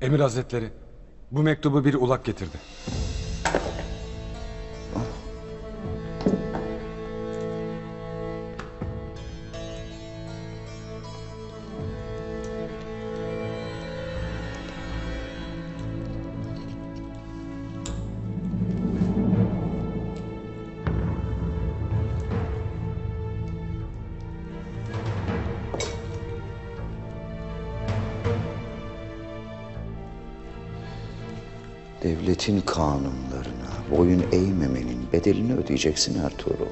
Emir Hazretleri, bu mektubu bir ulak getirdi. Devletin kanunlarına boyun eğmemenin bedelini ödeyeceksin Ertuğrul.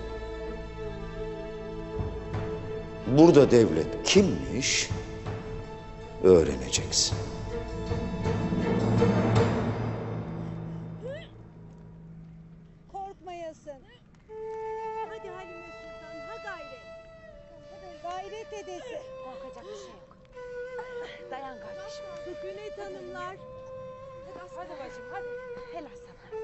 Burada devlet kimmiş öğreneceksin. Korkmayasın. Hadi Halime Sultan, ha gayret. Gayret edesin. Korkacak bir şey yok. Dayan kardeşim. Sükunet hanımlar. Hadi bacım hadi. Helal sana.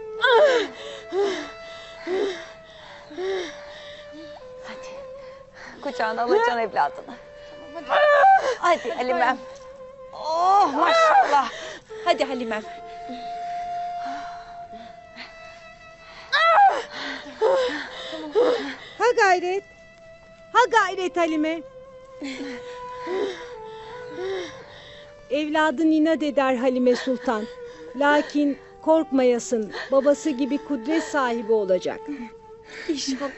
Hadi. Kucağına alacaksın evladını. Hadi Halimem. Oh maşallah. Hadi Halimem. Ha gayret. Ha gayret Halime. Evladın inat eder Halime Sultan. Lakin korkmayasın. Babası gibi kudret sahibi olacak. İnşallah.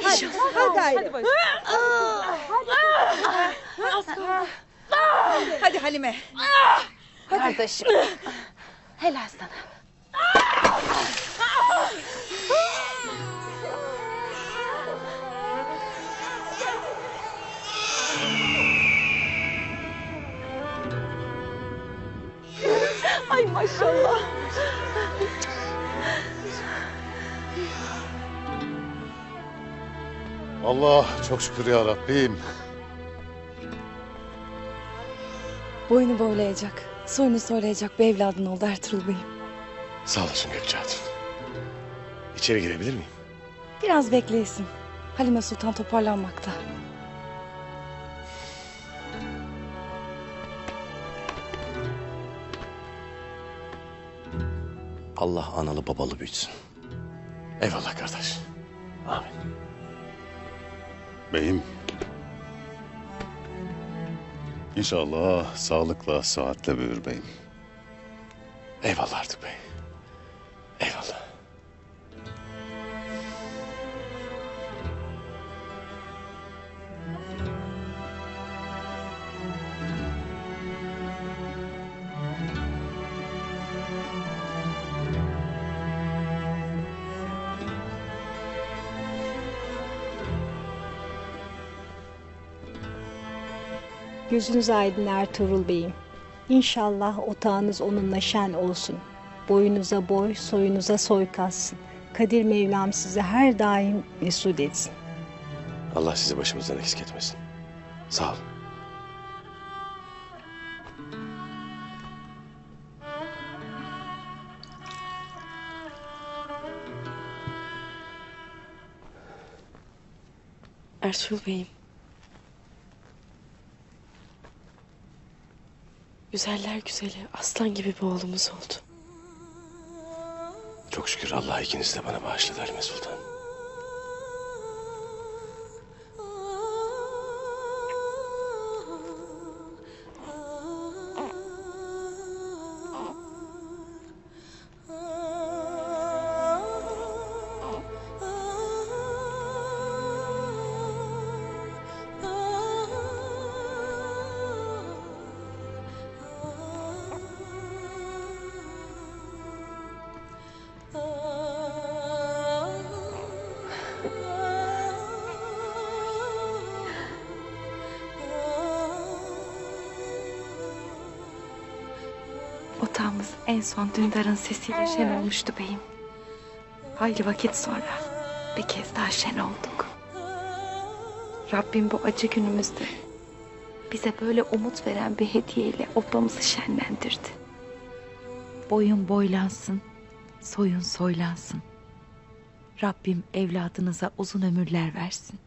Hadi, ha gayret. Hadi Halime. Kardeşim. Helal sana. Ay maşallah. Allah çok şükür ya Rabbim. Boynu boylayacak, soyunu soylayacak bir evladın oldu Ertuğrul Bey'im. Sağ olasın Gökçe Hatun. İçeri girebilir miyim? Biraz bekleyesin. Halime Sultan toparlanmakta. Allah analı babalı büyütsün. Eyvallah kardeş. Amin. Beyim, İnşallah sağlıkla, sıhhatle büyür beyim. Eyvallah artık bey. Eyvallah. Gözünüz aydın Ertuğrul Bey'im. İnşallah otağınız onunla şen olsun. Boyunuza boy, soyunuza soy kalsın. Kadir Mevlam sizi her daim mesut etsin. Allah sizi başımızdan eksik etmesin. Sağ olun. Ertuğrul Bey'im. Güzeller güzeli, aslan gibi bir oğlumuz oldu. Çok şükür Allah ikinizi de bana bağışladı Halime Sultan. Otağımız en son Dündar'ın sesiyle şen olmuştu beyim. Hayli vakit sonra bir kez daha şen olduk. Rabbim bu acı günümüzde bize böyle umut veren bir hediyeyle obamızı şenlendirdi. Boyun boylansın, soyun soylansın. Rabbim evladınıza uzun ömürler versin.